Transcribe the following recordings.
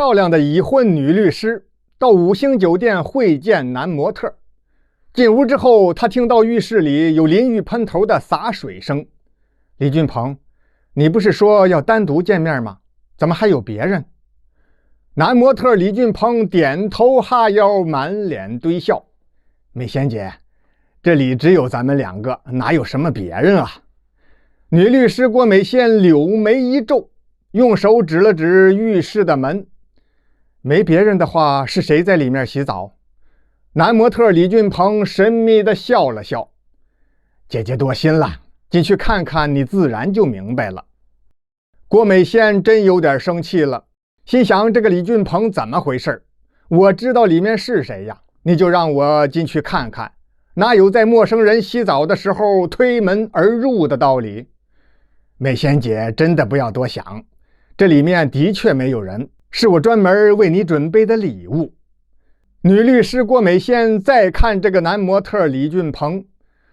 漂亮的已婚女律师到5星酒店会见男模特。进屋之后，他听到浴室里有淋浴喷头的洒水声。李俊鹏，你不是说要单独见面吗？怎么还有别人？男模特李俊鹏点头哈腰，满脸堆笑。美仙姐，这里只有咱们2个，哪有什么别人啊？女律师郭美仙柳眉一皱，用手指了指浴室的门。没别人的话，是谁在里面洗澡？男模特李俊鹏神秘地笑了笑。姐姐多心了，进去看看，你自然就明白了。郭美仙真有点生气了，心想这个李俊鹏怎么回事？我知道里面是谁呀，你就让我进去看看，哪有在陌生人洗澡的时候推门而入的道理？美仙姐真的不要多想，这里面的确没有人，是我专门为你准备的礼物。女律师郭美仙再看这个男模特李俊鹏，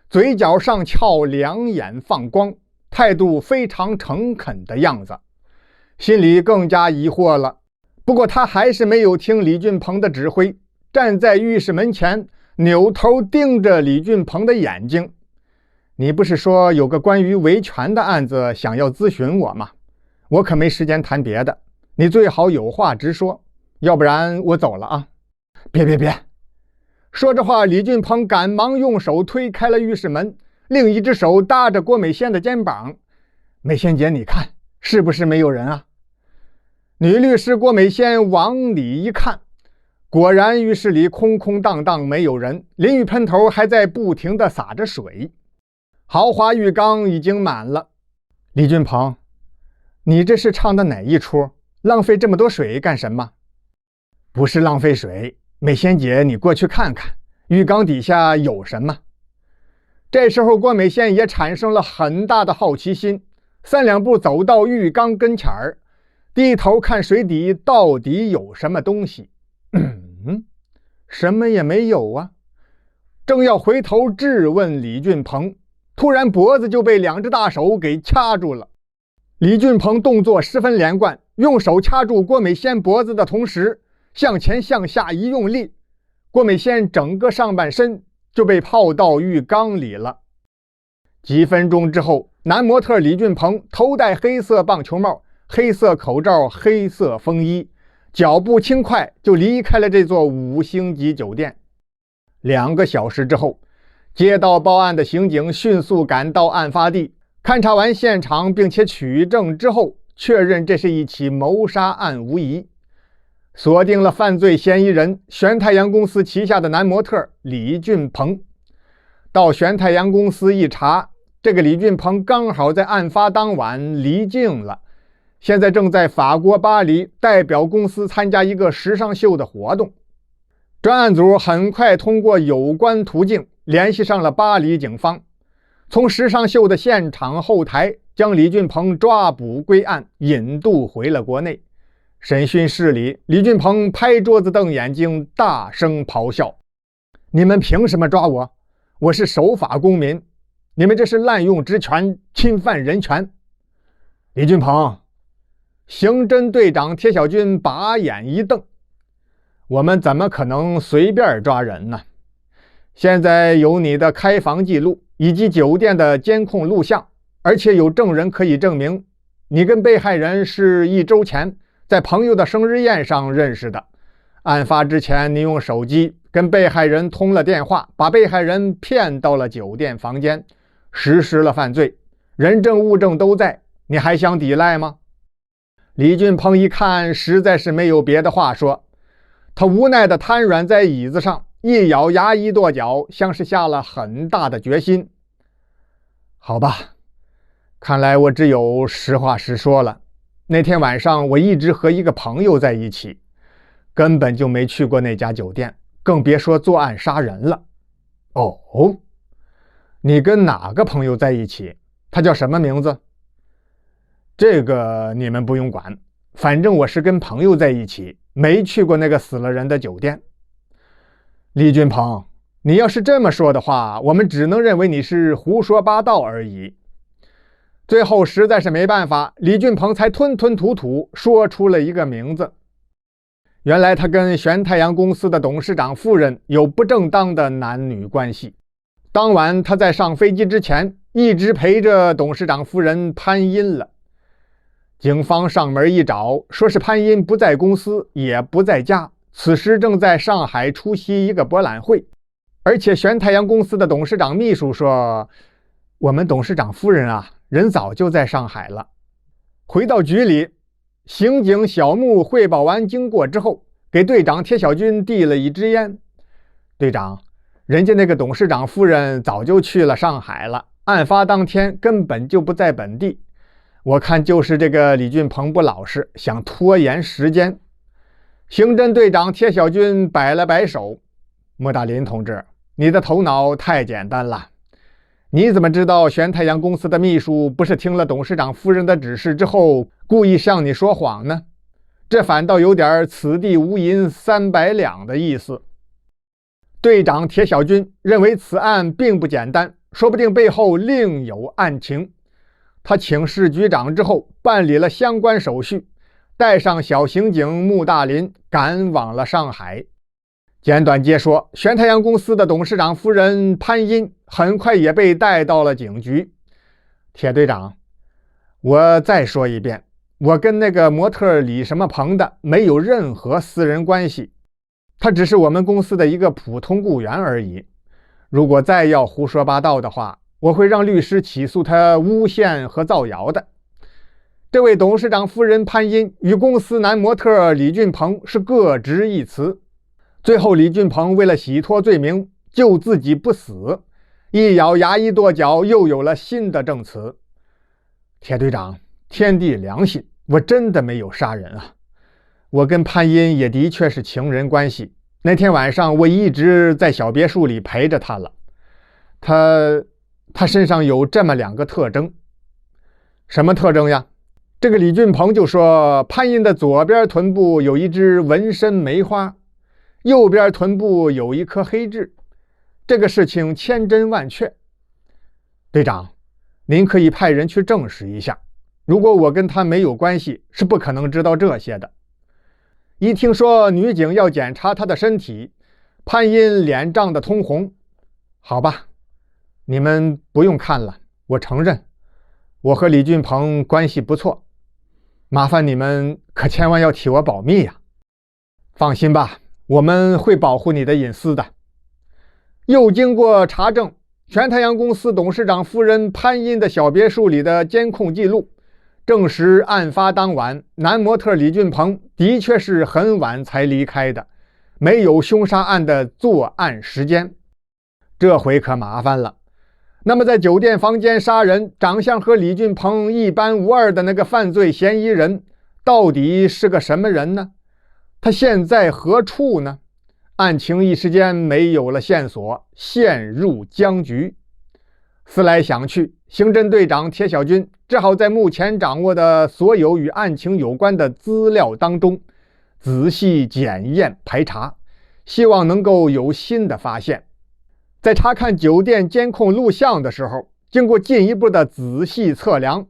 嘴角上翘，两眼放光，态度非常诚恳的样子，心里更加疑惑了。不过他还是没有听李俊鹏的指挥，站在浴室门前，扭头盯着李俊鹏的眼睛。你不是说有个关于维权的案子想要咨询我吗？我可没时间谈别的，你最好有话直说，要不然我走了啊。别！说着话，李俊鹏赶忙用手推开了浴室门，另一只手搭着郭美仙的肩膀。美仙姐，你看，是不是没有人啊？女律师郭美仙往里一看，果然浴室里空空荡荡，没有人，淋浴喷头还在不停地洒着水，豪华浴缸已经满了。李俊鹏，你这是唱的哪一出？浪费这么多水干什么？不是浪费水，美仙姐，你过去看看，浴缸底下有什么？这时候郭美仙也产生了很大的好奇心，3两步走到浴缸跟前儿，低头看水底到底有什么东西。什么也没有啊。正要回头质问李俊鹏，突然脖子就被2只大手给掐住了。李俊鹏动作十分连贯，用手掐住郭美仙脖子的同时，向前向下一用力，郭美仙整个上半身就被泡到浴缸里了。几分钟之后，男模特李俊鹏头戴黑色棒球帽，黑色口罩，黑色风衣，脚步轻快就离开了这座5星级酒店。2个小时之后，接到报案的刑警迅速赶到案发地，勘察完现场并且取证之后，确认这是一起谋杀案无疑，锁定了犯罪嫌疑人玄太阳公司旗下的男模特李俊鹏。到玄太阳公司一查，这个李俊鹏刚好在案发当晚离境了，现在正在法国巴黎代表公司参加一个时尚秀的活动。专案组很快通过有关途径联系上了巴黎警方，从时尚秀的现场后台将李俊鹏抓捕归案，引渡回了国内。审讯室里，李俊鹏拍桌子瞪眼睛，大声咆哮：你们凭什么抓我？我是守法公民，你们这是滥用职权，侵犯人权。李俊鹏，刑侦队长铁小军把眼一瞪，我们怎么可能随便抓人呢？现在有你的开房记录以及酒店的监控录像，而且有证人可以证明你跟被害人是1周前在朋友的生日宴上认识的。案发之前，你用手机跟被害人通了电话，把被害人骗到了酒店房间，实施了犯罪，人证物证都在，你还想抵赖吗？李俊鹏一看实在是没有别的话说，他无奈地瘫软在椅子上，一咬牙一跺脚，像是下了很大的决心。好吧，看来我只有实话实说了。那天晚上我一直和一个朋友在一起，根本就没去过那家酒店，更别说作案杀人了。哦，你跟哪个朋友在一起？他叫什么名字？这个你们不用管，反正我是跟朋友在一起，没去过那个死了人的酒店。李俊鹏，你要是这么说的话，我们只能认为你是胡说八道而已。最后实在是没办法，李俊鹏才吞吞吐吐说出了一个名字。原来他跟玄太阳公司的董事长夫人有不正当的男女关系。当晚他在上飞机之前一直陪着董事长夫人潘茵了。警方上门一找，说是潘茵不在公司，也不在家，此时正在上海出席一个博览会。而且玄太阳公司的董事长秘书说，我们董事长夫人啊，人早就在上海了。回到局里，刑警小木汇报完经过之后，给队长铁小军递了一支烟。队长，人家那个董事长夫人早就去了上海了，案发当天根本就不在本地。我看就是这个李俊鹏不老实，想拖延时间。刑侦队长铁小军摆了摆手，莫大林同志，你的头脑太简单了。你怎么知道玄太阳公司的秘书不是听了董事长夫人的指示之后故意向你说谎呢？这反倒有点此地无银三百两的意思。队长铁小军认为此案并不简单，说不定背后另有案情。他请示局长之后，办理了相关手续，带上小刑警穆大林赶往了上海。简短截说，玄太阳公司的董事长夫人潘茵很快也被带到了警局。铁队长，我再说一遍，我跟那个模特李什么鹏的没有任何私人关系，他只是我们公司的一个普通雇员而已。如果再要胡说八道的话，我会让律师起诉他诬陷和造谣的。这位董事长夫人潘茵与公司男模特李俊鹏是各执一词。最后李俊鹏为了洗脱罪名，救自己不死，一咬牙一跺脚，又有了新的证词。铁队长，天地良心，我真的没有杀人啊！我跟潘茵也的确是情人关系，那天晚上我一直在小别墅里陪着她了。他身上有这么2个特征。什么特征呀？这个李俊鹏就说，潘茵的左边臀部有一只纹身梅花，右边臀部有一颗黑痣。这个事情千真万确。队长，您可以派人去证实一下，如果我跟他没有关系，是不可能知道这些的。一听说女警要检查她的身体，潘茵脸涨得通红。好吧，你们不用看了，我承认我和李俊鹏关系不错，麻烦你们可千万要替我保密呀。放心吧，我们会保护你的隐私的。又经过查证，玄太阳公司董事长夫人潘茵的小别墅里的监控记录证实，案发当晚男模特李俊鹏的确是很晚才离开的，没有凶杀案的作案时间。这回可麻烦了。那么在酒店房间杀人，长相和李俊鹏一般无二的那个犯罪嫌疑人到底是个什么人呢？他现在何处呢？案情一时间没有了线索，陷入僵局。思来想去，刑侦队长铁小军只好在目前掌握的所有与案情有关的资料当中仔细检验排查，希望能够有新的发现。在查看酒店监控录像的时候，经过进一步的仔细测量，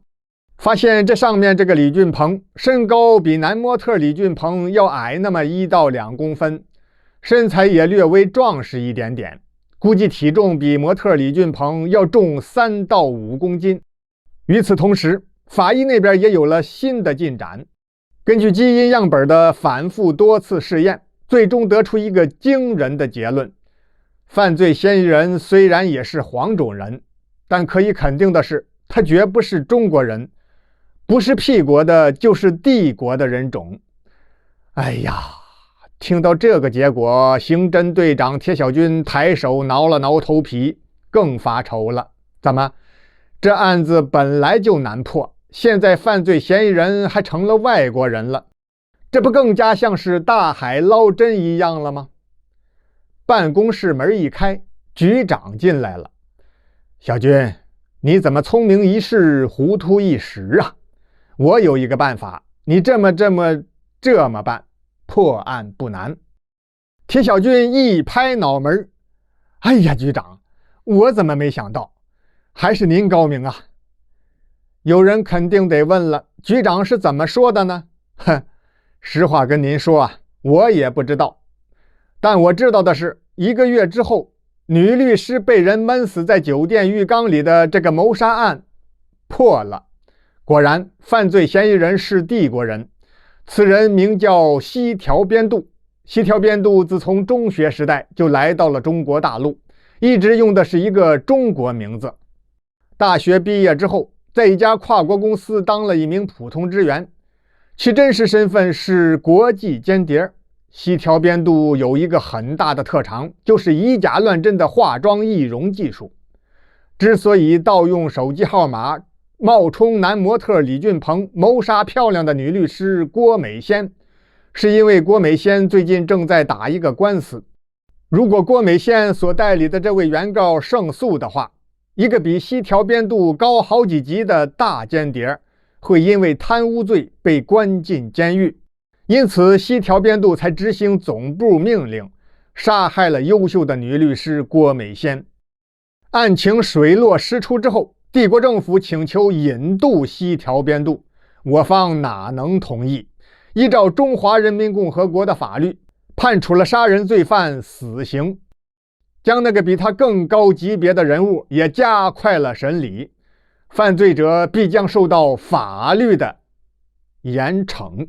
发现这上面这个李俊鹏身高比男模特李俊鹏要矮那么1到2公分，身材也略微壮实一点点，估计体重比模特李俊鹏要重3到5公斤。与此同时，法医那边也有了新的进展，根据基因样本的反复多次试验，最终得出一个惊人的结论。犯罪嫌疑人虽然也是黄种人，但可以肯定的是，他绝不是中国人，不是 P 国的就是 D 国的人种。哎呀，听到这个结果，刑侦队长铁小军抬手挠了挠头皮，更发愁了。怎么，这案子本来就难破，现在犯罪嫌疑人还成了外国人了，这不更加像是大海捞针一样了吗？办公室门一开，局长进来了。小军，你怎么聪明一世，糊涂一时啊？我有一个办法，你这么办，破案不难。铁小军一拍脑门，哎呀，局长，我怎么没想到，还是您高明啊。有人肯定得问了，局长是怎么说的呢？哼，实话跟您说啊，我也不知道。但我知道的是，1个月之后，女律师被人闷死在酒店浴缸里的这个谋杀案破了。果然，犯罪嫌疑人是帝国人，此人名叫西条边度。西条边度自从中学时代就来到了中国大陆，一直用的是一个中国名字。大学毕业之后，在一家跨国公司当了一名普通职员，其真实身份是国际间谍。西条边度有一个很大的特长，就是以假乱真的化妆易容技术。之所以盗用手机号码，冒充男模特李俊鹏谋杀漂亮的女律师郭美仙，是因为郭美仙最近正在打一个官司。如果郭美仙所代理的这位原告胜诉的话，一个比西条边度高好几级的大间谍会因为贪污罪被关进监狱，因此西条边度才执行总部命令，杀害了优秀的女律师郭美仙。案情水落石出之后，帝国政府请求引渡西条边度，我方哪能同意？依照中华人民共和国的法律，判处了杀人罪犯死刑，将那个比他更高级别的人物也加快了审理，犯罪者必将受到法律的严惩。